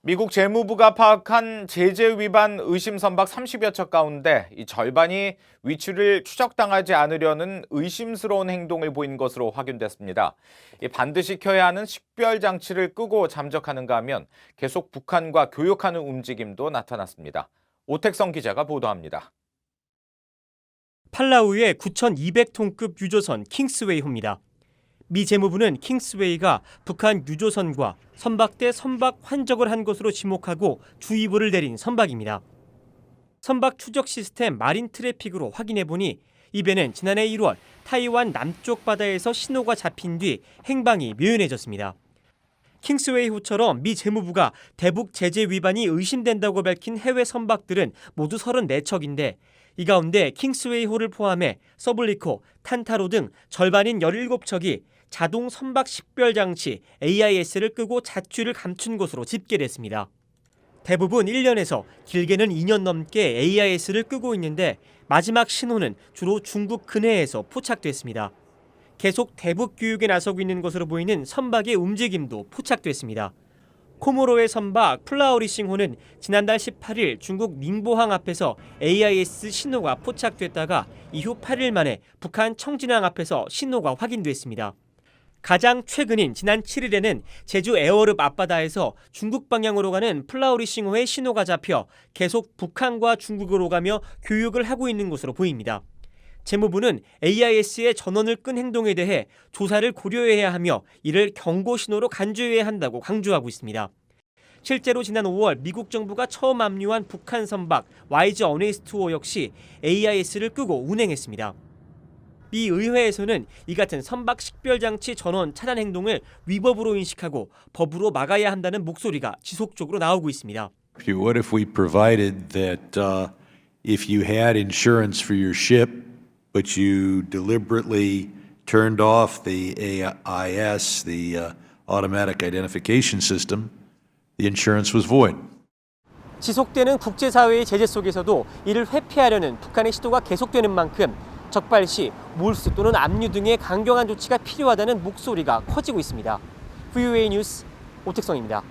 미국 재무부가 파악한 제재 위반 의심 선박 30여 척 가운데 이 절반이 위치를 추적당하지 않으려는 의심스러운 행동을 보인 것으로 확인됐습니다. 반드시 켜야 하는 식별 장치를 끄고 잠적하는가 하면 계속 북한과 교역하는 움직임도 나타났습니다. 오택성 기자가 보도합니다. 팔라우의 9,200톤급 유조선 킹스웨이호입니다. 미 재무부는 킹스웨이가 북한 유조선과 선박대 선박 환적을 한 것으로 지목하고 주의보를 내린 선박입니다. 선박 추적 시스템 마린 트래픽으로 확인해보니 이 배는 지난해 1월 타이완 남쪽 바다에서 신호가 잡힌 뒤 행방이 묘연해졌습니다. 킹스웨이호처럼 미 재무부가 대북 제재 위반이 의심된다고 밝힌 해외 선박들은 모두 34척인데 이 가운데 킹스웨이호를 포함해 서블리코, 탄타로 등 절반인 17척이 자동 선박 식별 장치 AIS를 끄고 자취를 감춘 것으로 집계됐습니다. 대부분 1년에서 길게는 2년 넘게 AIS를 끄고 있는데 마지막 신호는 주로 중국 근해에서 포착됐습니다. 계속 대북 교육에 나서고 있는 것으로 보이는 선박의 움직임도 포착됐습니다. 코모로의 선박 플라우리싱호는 지난달 18일 중국 닝보항 앞에서 AIS 신호가 포착됐다가 이후 8일 만에 북한 청진항 앞에서 신호가 확인됐습니다. 가장 최근인 지난 7일에는 제주 에어릅 앞바다에서 중국 방향으로 가는 플라우리싱호의 신호가 잡혀 계속 북한과 중국으로 가며 교육을 하고 있는 것으로 보입니다. 재무부는 AIS의 전원을 끈 행동에 대해 조사를 고려해야 하며 이를 경고 신호로 간주해야 한다고 강조하고 있습니다. 실제로 지난 5월 미국 정부가 처음 압류한 북한 선박 와이즈 어네스트호 역시 AIS를 끄고 운행했습니다. 미 의회에서는 이 같은 선박 식별 장치 전원 차단 행동을 위법으로 인식하고 법으로 막아야 한다는 목소리가 지속적으로 나오고 있습니다. What if we provided that if you had insurance for your ship, but you deliberately turned off the AIS, the automatic identification system, the insurance was void. 지속되는 국제사회의 제재 속에서도 이를 회피하려는 북한의 시도가 계속되는 만큼 적발 시 몰수 또는 압류 등의 강경한 조치가 필요하다는 목소리가 커지고 있습니다. VOA 뉴스 오택성입니다.